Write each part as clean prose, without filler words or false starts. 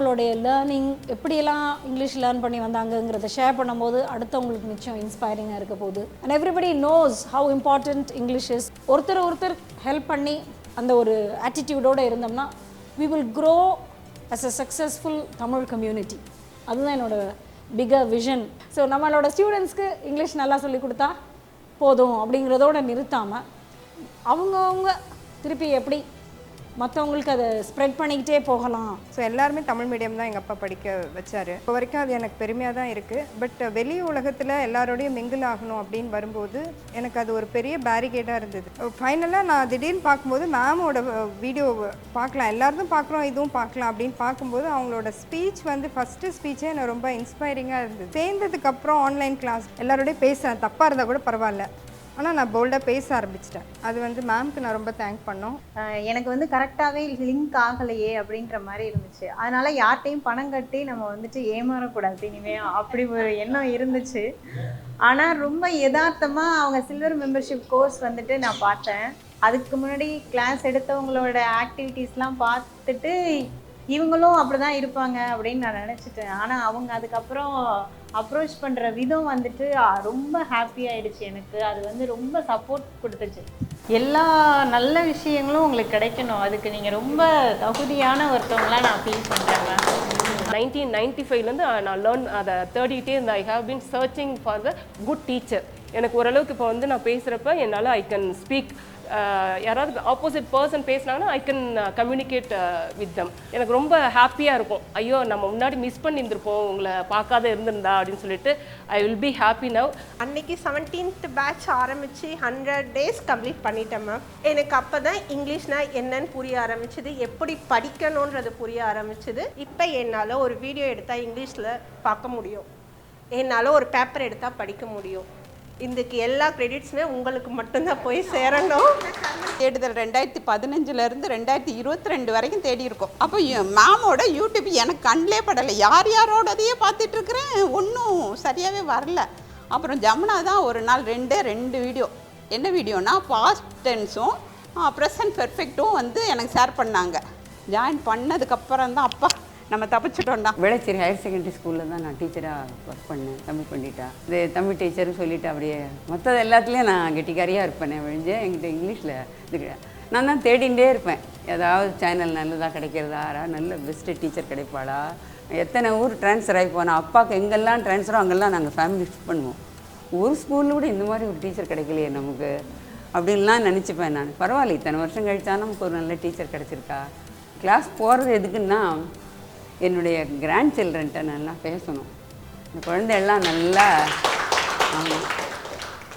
அவங்களுடைய லேர்னிங் எப்படியெல்லாம் English learn பண்ணி வந்தாங்கங்கிறத ஷேர் பண்ணும்போது அடுத்தவங்களுக்கு நிச்சயம் இன்ஸ்பைரிங்காக இருக்க போகுது. And everybody knows how important English is. ஒருத்தர் ஹெல்ப் பண்ணி அந்த ஒரு ஆட்டிடியூடோடு இருந்தோம்னா we will grow as a successful Tamil community. அதுதான் என்னோடய பிகர் விஷன். ஸோ நம்மளோட ஸ்டூடெண்ட்ஸ்க்கு இங்கிலீஷ் நல்லா சொல்லி கொடுத்தா போதும் அப்படிங்கிறதோடு நிறுத்தாமல் அவங்கவுங்க திருப்பி எப்படி மற்றவங்களுக்கு அதை ஸ்ப்ரெட் பண்ணிக்கிட்டே போகலாம். ஸோ எல்லாருமே தமிழ் மீடியம் தான் எங்கள் அப்பா படிக்க வச்சார். இப்போ வரைக்கும் அது எனக்கு பெருமையாக தான் இருக்குது. பட் வெளி உலகத்தில் எல்லாரோடையும் மிங்கிள் ஆகணும் அப்படின்னு வரும்போது எனக்கு அது ஒரு பெரிய பேரிகேடாக இருந்தது. ஃபைனலாக நான் திடீர்னு பார்க்கும்போது மேமோட வீடியோ பார்க்கலாம், எல்லாரும் பார்க்குறோம், இதுவும் பார்க்கலாம் அப்படின்னு பார்க்கும்போது அவங்களோட ஸ்பீச் வந்து ஃபஸ்ட்டு ஸ்பீச்சே எனக்கு ரொம்ப இன்ஸ்பைரிங்காக இருந்தது. சேர்ந்ததுக்கப்புறம் ஆன்லைன் கிளாஸ் எல்லாரோடையும் பேசுகிறேன், தப்பாக இருந்தால் கூட பரவாயில்ல, ஆனால் நான் போல்டாக பேச ஆரம்பிச்சிட்டேன். அது வந்து மேம்க்கு நான் ரொம்ப தேங்க் பண்ணோம். எனக்கு வந்து கரெக்டாகவே லிங்க் ஆகலையே அப்படின்ற மாதிரி இருந்துச்சு. அதனால் யார்கிட்டையும் பணம் கட்டி நம்ம வந்துட்டு ஏமாறக்கூடாது இனிமேல் அப்படி ஒரு எண்ணம் இருந்துச்சு. ஆனால் ரொம்ப யதார்த்தமாக அவங்க சில்வர் மெம்பர்ஷிப் கோர்ஸ் வந்துட்டு நான் பார்த்தேன். அதுக்கு முன்னாடி கிளாஸ் எடுத்தவங்களோட ஆக்டிவிட்டீஸ்லாம் பார்த்துட்டு இவங்களும் அப்படி தான் இருப்பாங்க அப்படின்னு நான் நினச்சிட்டேன். ஆனால் அவங்க அதுக்கப்புறம் அப்ரோச் பண்ணுற விதம் வந்துட்டு ரொம்ப ஹாப்பி ஆகிடுச்சு எனக்கு. அது வந்து ரொம்ப சப்போர்ட் கொடுத்துச்சு. எல்லா நல்ல விஷயங்களும் உங்களுக்கு கிடைக்கணும், அதுக்கு நீங்கள் ரொம்ப தகுதியான ஒருத்தவங்களாம் நான் ஃபீல் பண்ணுறேன். 1995லேருந்து நான் லேர்ன் அதை தேடிகிட்டே இருந்தேன். I have been searching for the good teacher. எனக்கு ஓரளவுக்கு இப்போ வந்து நான் பேசுகிறப்ப என்னால் ஐ கேன் ஸ்பீக், யாராவது ஆப்போசிட் பர்சன் பேசினாங்கன்னா I can communicate with them. எனக்கு ரொம்ப ஹாப்பியாக இருக்கும். ஐயோ நம்ம முன்னாடி மிஸ் பண்ணியிருந்திருப்போம் உங்களை பார்க்காத இருந்திருந்தா அப்படின்னு சொல்லிட்டு I will be happy now. அன்னைக்கு 17th பேட்ச் ஆரம்பித்து 100 days கம்ப்ளீட் பண்ணிட்டேன் மேம். எனக்கு அப்போ தான் இங்கிலீஷ்னால் என்னன்னு புரிய ஆரம்பிச்சுது, எப்படி படிக்கணுன்றது புரிய ஆரம்பிச்சுது. இப்போ என்னால் ஒரு வீடியோ எடுத்தால் இங்கிலீஷில் பார்க்க முடியும், என்னால் ஒரு பேப்பர் எடுத்தால் படிக்க முடியும். இதுக்கு எல்லா கிரெடிட்ஸுமே உங்களுக்கு மட்டும்தான் போய் சேரணும். தேடுதல் 2015லேருந்து 2022 வரைக்கும் தேடி இருக்கோம். அப்போ மேமோட யூடியூப் எனக்கு கண்ணிலே படலை, யாரோடதையே பார்த்துட்ருக்குறேன், ஒன்றும் சரியாகவே வரல. அப்புறம் ஜமுனா தான் ஒரு நாள் ரெண்டு வீடியோ, என்ன வீடியோனா பாஸ்ட் டென்ஸும் ப்ரெசன்ட் பெர்ஃபெக்ட்டும் வந்து எனக்கு ஷேர் பண்ணாங்க. ஜாயின் பண்ணதுக்கப்புறம் தான் அப்பா நம்ம தப்பிச்சிட்டோம்டா. வேளச்சேரி ஹையர் செகண்டரி ஸ்கூலில் தான் நான் டீச்சராக ஒர்க் பண்ணேன். தமிழ் பண்ணிட்டா இது தமிழ் டீச்சர்னு சொல்லிவிட்டு அப்படியே மற்றது எல்லாத்துலேயும் நான் கெட்டிக்காரியாக இருப்பேன். விழிஞ்சு என்கிட்ட இங்கிலீஷில் இது நான் தான் தேடிகிட்டே இருப்பேன், ஏதாவது சேனல் நல்லதாக கிடைக்கிறதா, நல்ல பெஸ்ட்டு டீச்சர் கிடைப்பாளா. எத்தனை ஊர் ட்ரான்ஸ்ஃபர் ஆகி போனால் அப்பாவுக்கு எங்கெல்லாம் ட்ரான்ஸ்ஃபரோ அங்கெல்லாம் நாங்கள் ஃபேமிலி ஷிஃப்ட் பண்ணுவோம். ஒரு ஸ்கூலில் கூட இந்த மாதிரி ஒரு டீச்சர் கிடைக்கலையே நமக்கு அப்படின்லாம் நினச்சிப்பேன் நான். பரவாயில்ல, இத்தனை வருஷம் கழிச்சா நமக்கு ஒரு நல்ல டீச்சர் கிடச்சிருக்கா. கிளாஸ் போகிறது எதுக்குன்னா என்னுடைய கிராண்ட் சில்ட்ரன்ட்ட நல்லா பேசணும், இந்த குழந்தையெல்லாம் நல்லா. ஆமாம்,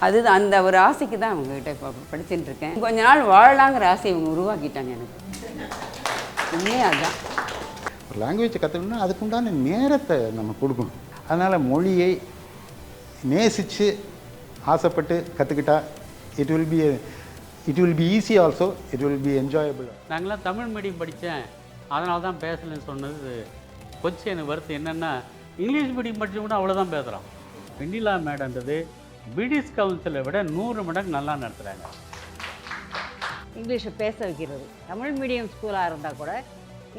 அது அந்த ஒரு ஆசைக்கு தான் அவங்ககிட்ட இப்போ படிச்சுட்டு இருக்கேன். கொஞ்ச நாள் வாழலாங்கிற ஆசையை இவங்க உருவாக்கிட்டாங்க எனக்கு. உண்மையாக அதுதான். ஒரு லாங்குவேஜை கற்றுக்கணும்னா அதுக்குண்டான நேரத்தை நம்ம கொடுக்கணும். அதனால் மொழியை நேசித்து ஆசைப்பட்டு கற்றுக்கிட்டா it will be easy also, it will be enjoyable. நாங்களாம் தமிழ் மீடியம் படித்தேன், அதனால தான் பேசலைன்னு சொன்னது கொஞ்சம் எனக்கு வருத்தம். என்னென்னா இங்கிலீஷ் மீடியம் படித்து கூட அவ்வளோதான் பேசுகிறோம். வெண்ணிலா மேடன்றது பிரிட்டிஷ் கவுன்சிலை விட 100 மடங்கு நல்லா நடத்துகிறாங்க. இங்கிலீஷை பேச வைக்கிறது, தமிழ் மீடியம் ஸ்கூலாக இருந்தால் கூட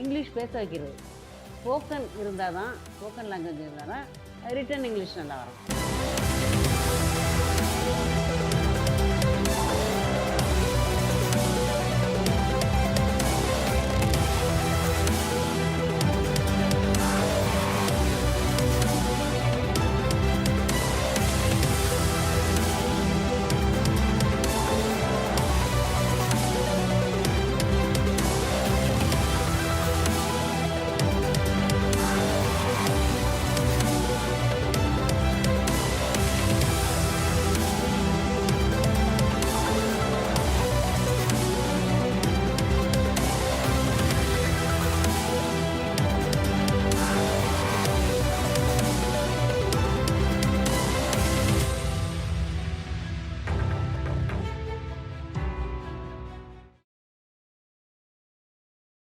இங்கிலீஷ் பேச வைக்கிறது. ஸ்போக்கன் இருந்தால் தான், ஸ்போக்கன் லாங்குவேஜ் இருந்தால் தான் ரிட்டன் இங்கிலீஷ் நல்லா வரும்.